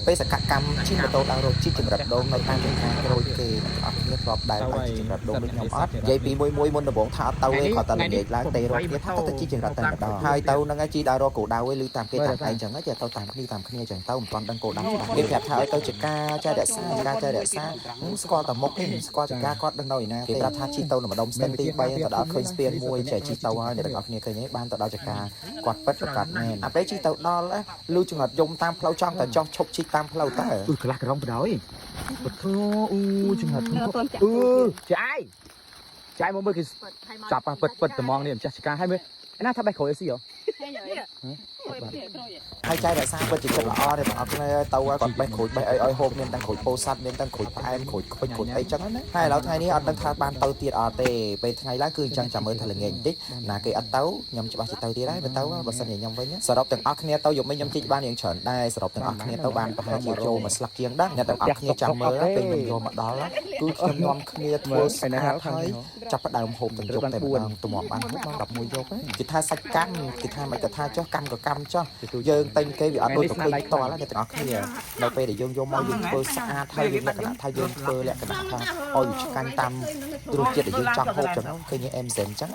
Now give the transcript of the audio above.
ពេលសកកម្មជិះម៉ូតូដើររត់ជិះចម្រាប់ដងនៅតាមចំការក្រូចគេអត់គ្នាធ្លាប់ដើរទៅជិះចម្រាប់ដងដូចខ្ញុំអត់និយាយពីមួយមុនដំបងថាអត់ទៅទេគាត់តែនិយាយឡើងទេរត់គ្នាថាទៅជិះចម្រាប់តែម្ដងហើយទៅហ្នឹងឯងជិះដើររកគោដៅឯងឬតាមគេតាមឯងចឹងទៅតាមគ្នាចឹងទៅមិនទាន់ដឹងគោដៅច្បាស់គេប្រាប់ថាឲ្យទៅចការចែរក្សាស្គាល់តែមុខទេស្គាល់ចការគាត់ដឹងនៅឯណាគេប្រាប់ថាជិះទៅនៅម្ដុំស្ទឹងទី3ទៅដល់ឃើញស្ពានមួយចែកជិះទៅហើយអ្នកទាំងអស់គ្នាឃើញទេបានទៅដល់ចការគាត់ពិតប្រកបមែនអាពេលជិះទៅដល់លឺចង្អត់យំតាមផ្លូវចង់តែចោះឈប់ជិះតាមផ្លូវតើកន្លះក្រងបដ ôi បធូចង្អត់ចាយមកមើលគេចាប់ពិតត្មងនេះម្ចាស់ចការឲ្យមើលឯណាថាបេះក្រួយអីស៊ីហ៎ហើយចែករក្សាពិតជាចិត្តល្អទេបងអត់គ្នាទៅគាត់បេះក្រួយបេះអីឲ្យហូបមានទាំងក្រួយពោធិ៍សាត់មានទាំងក្រួយផ្អែមក្រួយខ្វិចក្រួយអីចឹងណាហើយឥឡូវថ្ងៃនេះអត់ដឹងថាបានទៅទៀតអត់ទេពេលថ្ងៃឡើងគឺអញ្ចឹងចាំមើលថាល្ងាចបន្តិចណាគេអត់ទៅខ្ញុំច្បាស់ជាទៅទៀតហើយបើទៅបើសិនជាខ្ញុំវិញសរុបទាំងអស់គ្នាទៅយកមិញខ្ញុំជីកបានយ៉ាងច្រើនដែរសរុបទាំងអស់គ្នាទៅបានប្រហែលជាចូលមួយស្លាកជាងដែរអ្នកទាំងអស់គ្នាចាំមើលពេលខ្ញុំយកមកដល់គឺខ្ញុំនាំគ្នាធ្វើស្អាតហើយចាប់ផ្ដើមហូបទាំងជុកតែម្ដងទំមបានហូបបាន11យកគេថាសាច់កាន់គេថាមិនគេថាចុះកាន់ក៏កម្មចុះយើងតែងគេវាអត់ដូចទៅឃើញផ្ទាល់អ្នកទាំងអស់គ្នានៅពេលដែលយើងយកមកយើងធ្វើស្អាតហើយយើងលក្ខណៈថាយើងធ្វើលក្ខណៈថាឲ្យឆ្កាញ់តាមរសជាតិដែលយើងចង់ហូបចឹងឃើញអែមសែនចឹង